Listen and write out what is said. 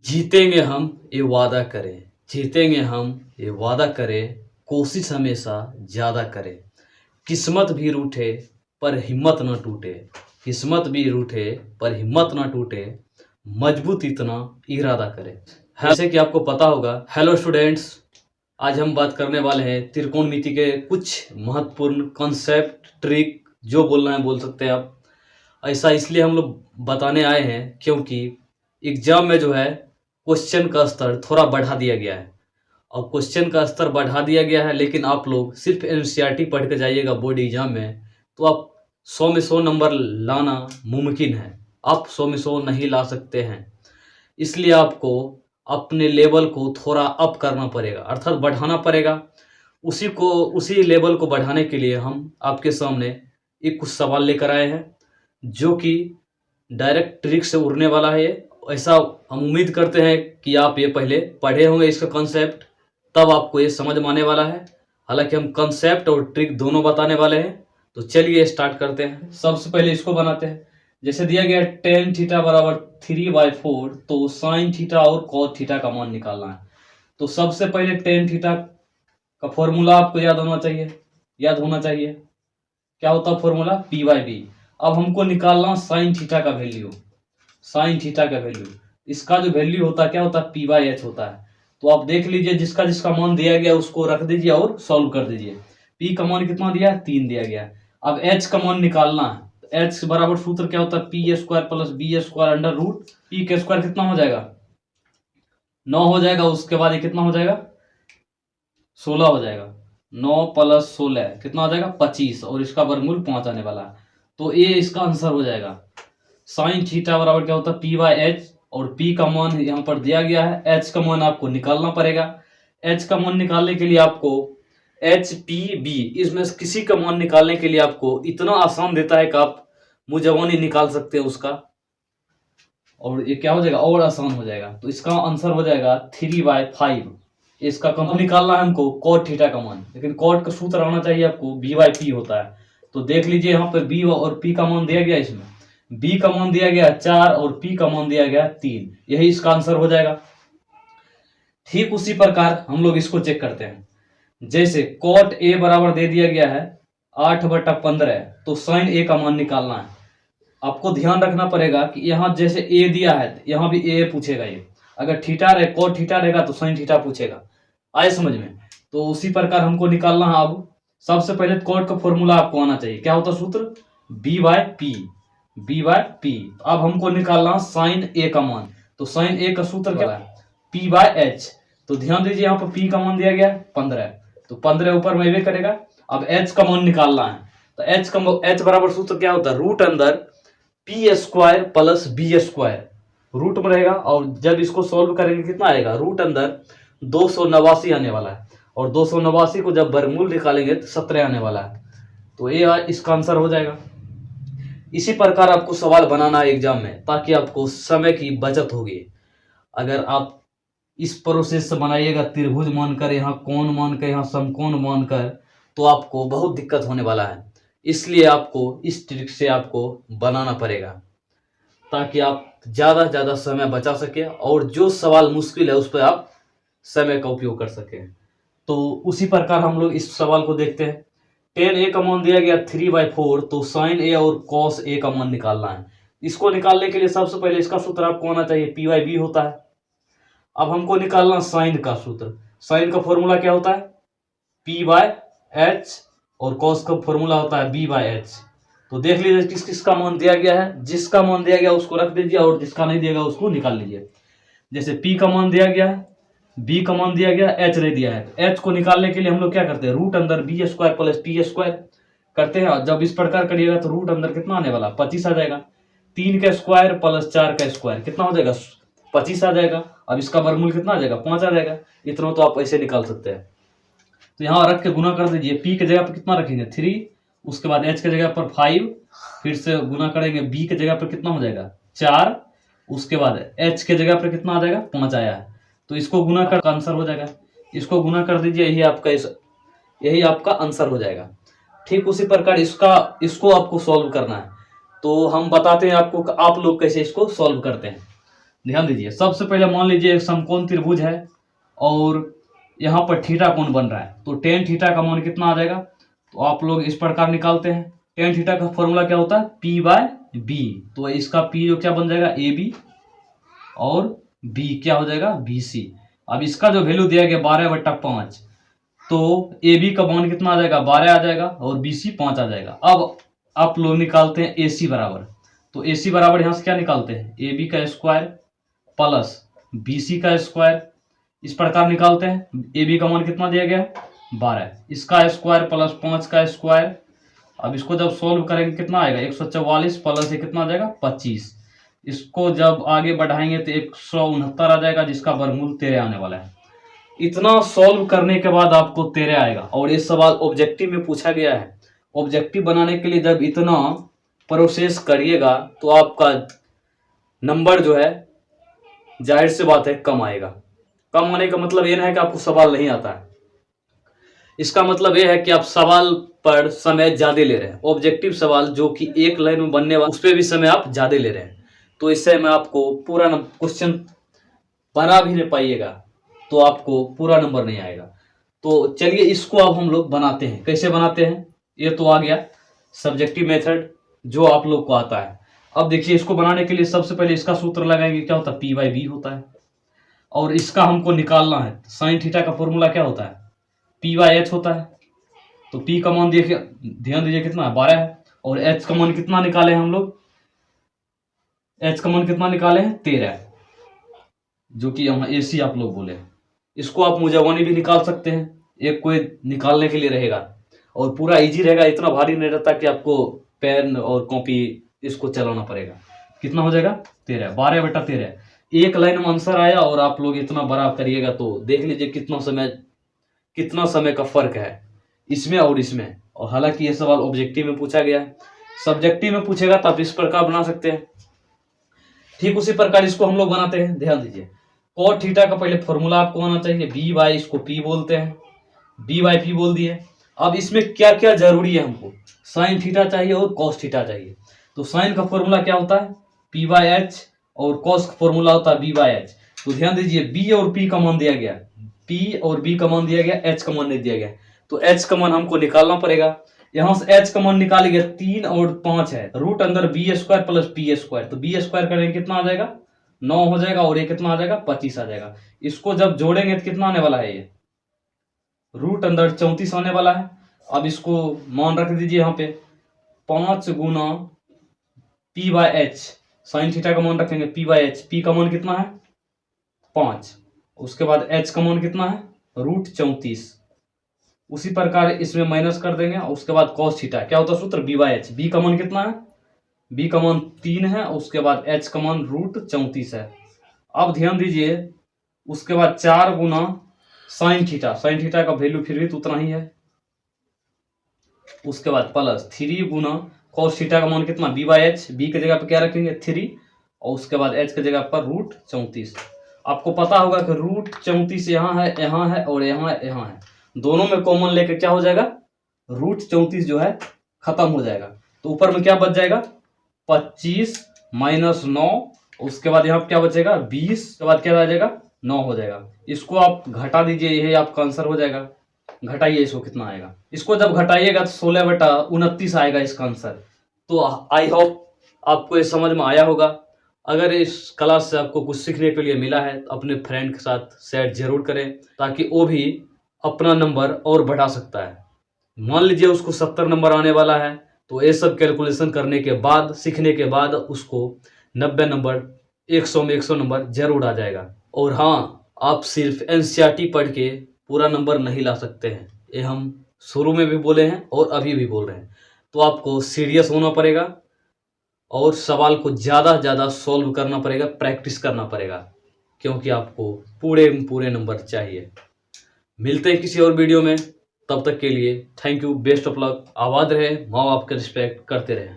जीतेंगे हम ये वादा करें, जीतेंगे हम ये वादा करें, कोशिश हमेशा ज़्यादा करें। किस्मत भी रूठे पर हिम्मत न टूटे, किस्मत भी रूठे पर हिम्मत न टूटे, मजबूत इतना इरादा करें। जैसे कि आपको पता होगा, हेलो स्टूडेंट्स, आज हम बात करने वाले हैं त्रिकोणमिति के कुछ महत्वपूर्ण कॉन्सेप्ट, ट्रिक, जो बोलना है बोल सकते हैं आप। ऐसा इसलिए हम लोग बताने आए हैं क्योंकि एग्जाम में जो है क्वेश्चन का स्तर थोड़ा बढ़ा दिया गया है। और क्वेश्चन का स्तर बढ़ा दिया गया है, लेकिन आप लोग सिर्फ एनसीईआरटी पढ़ के जाइएगा बोर्ड एग्जाम में तो आप 100 में 100 नंबर लाना मुमकिन है। आप 100 में 100 नहीं ला सकते हैं, इसलिए आपको अपने लेवल को थोड़ा अप करना पड़ेगा, अर्थात बढ़ाना पड़ेगा। उसी लेवल को बढ़ाने के लिए हम आपके सामने एक कुछ सवाल लेकर आए हैं जो कि डायरेक्ट ट्रिक से उड़ने वाला है। ऐसा हम उम्मीद करते हैं कि आप ये पहले पढ़े होंगे इसका कॉन्सेप्ट, तब आपको ये समझ में आने वाला है। हालांकि हम कॉन्सेप्ट और ट्रिक दोनों बताने वाले हैं। तो चलिए स्टार्ट करते हैं। सबसे पहले इसको बनाते हैं। जैसे दिया गया tan थीटा बराबर 3/4, तो साइन थीटा और कॉस थीटा का मान निकालना है। तो सबसे पहले tan थीटा का फॉर्मूला आपको याद होना चाहिए। क्या होता है फॉर्मूला? P/B। अब हमको निकालना साइन थीटा का वैल्यू। इसका जो वैल्यू होता है क्या होता है? P/H होता है। तो आप देख लीजिए, जिसका जिसका मान दिया गया उसको रख दीजिए और सॉल्व कर दीजिए। P का मान कितना दिया है? 3 दिया गया। अब H का मान निकालना है। H बराबर सूत्र क्या होता है? P² plus B² under root P के स्क्वायर कितना हो जाएगा? 9 हो जाएगा। उसके बाद ये कितना हो जाएगा? 16 हो जाएगा। 9 प्लस 16 कितना हो जाएगा? 25, और इसका वर्गमूल 5 आने वाला है। तो ये इसका आंसर हो जाएगा। साइन थीटा बराबर क्या होता है? P/H, और P का मान यहाँ पर दिया गया है। H का मान आपको निकालना पड़ेगा। H का मान निकालने के लिए आपको HPB, इसमें किसी का मान निकालने के लिए आपको इतना आसान देता है कि आप मुजवानी निकाल सकते हैं उसका, और ये क्या हो जाएगा? और आसान हो जाएगा। तो इसका आंसर हो जाएगा 3/5। इसका कंपनी निकालना है हमको कॉट थीटा का मान, लेकिन कॉट का सूत्र आना चाहिए आपको, B/P होता है। तो देख लीजिए यहाँ पर B और P का मान दिया गया। इसमें B का मान दिया गया 4 और P का मान दिया गया 3। यही इसका आंसर हो जाएगा। ठीक उसी प्रकार हम लोग इसको चेक करते हैं। जैसे कॉट A बराबर दे दिया गया है 8/15, तो साइन A का मान निकालना है। आपको ध्यान रखना पड़ेगा कि यहाँ जैसे A दिया है, यहाँ भी A पूछेगा। ये अगर थीटा रहे, कॉट थीटा रहेगा तो साइन थीटा पूछेगा। आए समझ में? तो उसी प्रकार हमको निकालना है। अब सबसे पहले कॉट का फॉर्मूला आपको आना चाहिए। क्या होता सूत्र? B/P। अब हमको निकालना साइन A का मान। तो साइन A का सूत्र क्या है? P/H। तो ध्यान दीजिए, यहाँ पर P का मान दिया गया 15, तो 15 ऊपर में वे करेगा। अब H का मान निकालना है। तो H बराबर सूत्र क्या होता है? रूट अंदर P² प्लस B², रूट में रहेगा। और जब इसको सॉल्व करेंगे कितना आएगा? रूट अंदर 289 आने वाला है, और 289 को जब वर्गमूल निकालेंगे तो 17 आने वाला है। तो ये इसका आंसर हो जाएगा। इसी प्रकार आपको सवाल बनाना है एग्जाम में, ताकि आपको समय की बचत होगी। अगर आप इस प्रोसेस से बनाइएगा, त्रिभुज मानकर, यहाँ कोण मानकर, यहाँ समकोण मानकर, तो आपको बहुत दिक्कत होने वाला है। इसलिए आपको इस ट्रिक से आपको बनाना पड़ेगा, ताकि आप ज़्यादा से ज़्यादा समय बचा सके, और जो सवाल मुश्किल है उस पर आप समय का उपयोग कर सकें। तो उसी प्रकार हम लोग इस सवाल को देखते हैं। tan A का मान दिया गया 3/4, तो साइन A और cos A का मान निकालना है। इसको निकालने के लिए सबसे पहले इसका सूत्र आपको आना चाहिए, P/B होता है। अब हमको निकालना साइन का सूत्र। साइन का फॉर्मूला क्या होता है? P/H, और cos का फॉर्मूला होता है B/H। तो देख लीजिए किस किस का मान दिया गया है। जिसका मान दिया गया उसको रख दीजिए, और जिसका नहीं दिया गया उसको निकाल लीजिए। जैसे P का मान दिया गया है, B का मान दिया गया, H नहीं दिया है। H को निकालने के लिए हम लोग क्या करते हैं? रूट अंदर B² प्लस P² करते हैं। जब इस प्रकार करिएगा तो रूट अंदर कितना आने वाला? 25 आ जाएगा। 3 का स्क्वायर प्लस 4 का स्क्वायर कितना हो जाएगा? 25 आ जाएगा। अब इसका वर्गमूल कितना आ जाएगा? 5 आ जाएगा। इतना तो आप ऐसे निकाल सकते हैं। तो यहाँ रख के गुना कर दीजिए। P के जगह पर कितना रखेंगे? 3, उसके बाद H के जगह पर 5, फिर से गुना करेंगे। B के जगह पर कितना हो जाएगा? 4, उसके बाद H के जगह पर कितना आ जाएगा? 5 आया है। तो इसको गुना कर आंसर हो जाएगा। इसको गुना कर दीजिए, यही आपका आंसर हो जाएगा। ठीक उसी प्रकार इसको आपको सॉल्व करना है। तो हम बताते हैं आपको कि आप लोग कैसे इसको सॉल्व करते हैं। ध्यान दीजिए, सबसे पहले मान लीजिए एक समकोण त्रिभुज है और यहाँ पर थीटा कोण बन रहा है, तो टेन थीटा का मान कितना आ जाएगा, तो आप लोग इस प्रकार निकालते हैं। टेन थीटा का फॉर्मूला क्या होता है, पी बाय बी। तो इसका पी जो क्या बन जाएगा, ए बी, और बी क्या हो जाएगा, बी सी। अब इसका जो वैल्यू दिया गया 12/5, तो ए बी का मान कितना आ जाएगा, 12 आ जाएगा, और बी सी 5 आ जाएगा। अब आप लोग निकालते हैं ए सी बराबर, तो ए सी बराबर यहाँ से क्या निकालते हैं, ए बी का स्क्वायर प्लस बी सी का स्क्वायर, इस प्रकार निकालते हैं। ए बी का मान कितना दिया गया, 12, इसका स्क्वायर प्लस 5 का स्क्वायर। अब इसको जब सोल्व करेंगे कितना आएगा, 144 प्लस ये कितना आ जाएगा, 25। इसको जब आगे बढ़ाएंगे तो 169 आ जाएगा, जिसका वर्गमूल 13 आने वाला है। इतना सॉल्व करने के बाद आपको 13 आएगा। और ये सवाल ऑब्जेक्टिव में पूछा गया है। ऑब्जेक्टिव बनाने के लिए जब इतना प्रोसेस करिएगा तो आपका नंबर जो है जाहिर सी बात है कम आएगा। कम होने का मतलब ये नहीं है कि आपको सवाल नहीं आता है, इसका मतलब ये है कि आप सवाल पर समय ज्यादा ले रहे हैं। ऑब्जेक्टिव सवाल जो कि एक लाइन में बनने वाला, उस पर भी समय आप ज्यादा ले रहे हैं, तो इससे मैं आपको पूरा क्वेश्चन बना भी नहीं पाइएगा तो आपको पूरा नंबर नहीं आएगा। तो चलिए इसको अब हम लोग बनाते हैं। कैसे बनाते हैं, ये तो आ गया सब्जेक्टिव मेथड जो आप लोग को आता है। अब देखिए, इसको बनाने के लिए सबसे पहले इसका सूत्र लगाएंगे, क्या होता है, पी बाई बी होता है, और इसका हमको निकालना है। साइन थीटा का फॉर्मूला क्या होता है, पी बाई एच होता है। तो पी का मान देखिए, ध्यान दीजिए कितना है, 12 है, और एच का मान कितना निकाले हैं हम लोग, एच का मान कितना निकाले हैं, 13, जो कि हम ए सी आप लोग बोले। इसको आप मुजावानी भी निकाल सकते हैं, एक कोई निकालने के लिए रहेगा और पूरा इजी रहेगा, इतना भारी नहीं रहता कि आपको पेन और कॉपी इसको चलाना पड़ेगा। कितना हो जाएगा, 13, 12/13। एक लाइन में आंसर आया और आप लोग इतना बड़ा करिएगा तो देख लीजिए कितना समय का फर्क है इसमें और इसमें। और हालांकि ये सवाल ऑब्जेक्टिव में पूछा गया है, सब्जेक्टिव में पूछेगा तो आप इस प्रकार बना सकते हैं। ठीक उसी प्रकार इसको हम लोग बनाते हैं। ध्यान दीजिए, cot थीटा का पहले फॉर्मूला आपको आना चाहिए, बी बाई, इसको पी बोलते हैं, बी बाई पी बोल दिए। अब इसमें क्या क्या जरूरी है, हमको साइन थीटा चाहिए और कॉस थीटा चाहिए। तो साइन का फॉर्मूला क्या होता है, पी बाई एच, और कॉस का फॉर्मूला होता है बी बाई एच। तो ध्यान दीजिए, बी और पी का मान दिया गया, पी और बी का मान दिया गया, एच का मान नहीं दिया गया, तो एच का मान हमको निकालना पड़ेगा। यहां से एच का मान निकालेंगे, 3 और 5 है, रूट अंदर B square plus P square, तो बी स्क्वायर करेंगे कितना आ जाएगा, 9 हो जाएगा, और ये कितना आ जाएगा, 25 आ जाएगा। इसको जब जोड़ेंगे तो कितना आने वाला है, ये रूट अंदर 34 आने वाला है। अब इसको मान रख दीजिए यहाँ पे, 5 गुना P by H, sine theta का मान रखेंगे पी बाई एच, पी का मान कितना है, 5, उसके बाद एच का मान कितना है, रूट 34। उसी प्रकार इसमें माइनस कर देंगे, उसके बाद कॉस थीटा क्या होता है सूत्र, बी बाई एच, बी का मान कितना है, बी का मान 3 है, उसके बाद एच का मान रूट 34 है। अब ध्यान दीजिए, उसके बाद 4 गुना साइन थीटा का वैल्यू फिर भी तो उतना ही है, उसके बाद प्लस 3 गुना कॉस थीटा का मान कितना, बी बाई एच, बी की जगह पे क्या रखेंगे 3, और उसके बाद एच की जगह पर रूट 34। आपको पता होगा कि रूट 34 यहाँ है और यहाँ है, दोनों में कॉमन लेके क्या हो जाएगा, रूट 34 जो है खत्म हो जाएगा। तो ऊपर में क्या बच जाएगा, 25 माइनस 9, उसके बाद यहाँ क्या बचेगा 20, के बाद क्या आ जाएगा 9 हो जाएगा। इसको आप घटा दीजिए, यही आपका आंसर हो जाएगा। घटाइए इसको, कितना आएगा, इसको जब घटाइएगा तो 16/29 आएगा इसका आंसर। तो आई होप आपको ये समझ में आया होगा। अगर इस क्लास से आपको कुछ सीखने के लिए मिला है तो अपने फ्रेंड के साथ शेयर जरूर करें, ताकि वो भी अपना नंबर और बढ़ा सकता है। मान लीजिए उसको 70 नंबर आने वाला है, तो ये सब कैलकुलेशन करने के बाद, सीखने के बाद उसको 90 नंबर, 100 में 100 नंबर जरूर आ जाएगा। और हाँ, आप सिर्फ एनसीईआरटी पढ़ के पूरा नंबर नहीं ला सकते हैं, ये हम शुरू में भी बोले हैं और अभी भी बोल रहे हैं। तो आपको सीरियस होना पड़ेगा और सवाल को ज़्यादा सॉल्व करना पड़ेगा, प्रैक्टिस करना पड़ेगा, क्योंकि आपको पूरे नंबर चाहिए। मिलते हैं किसी और वीडियो में, तब तक के लिए thank you, best of luck. आबाद रहे, माँ बाप का रिस्पेक्ट करते रहें।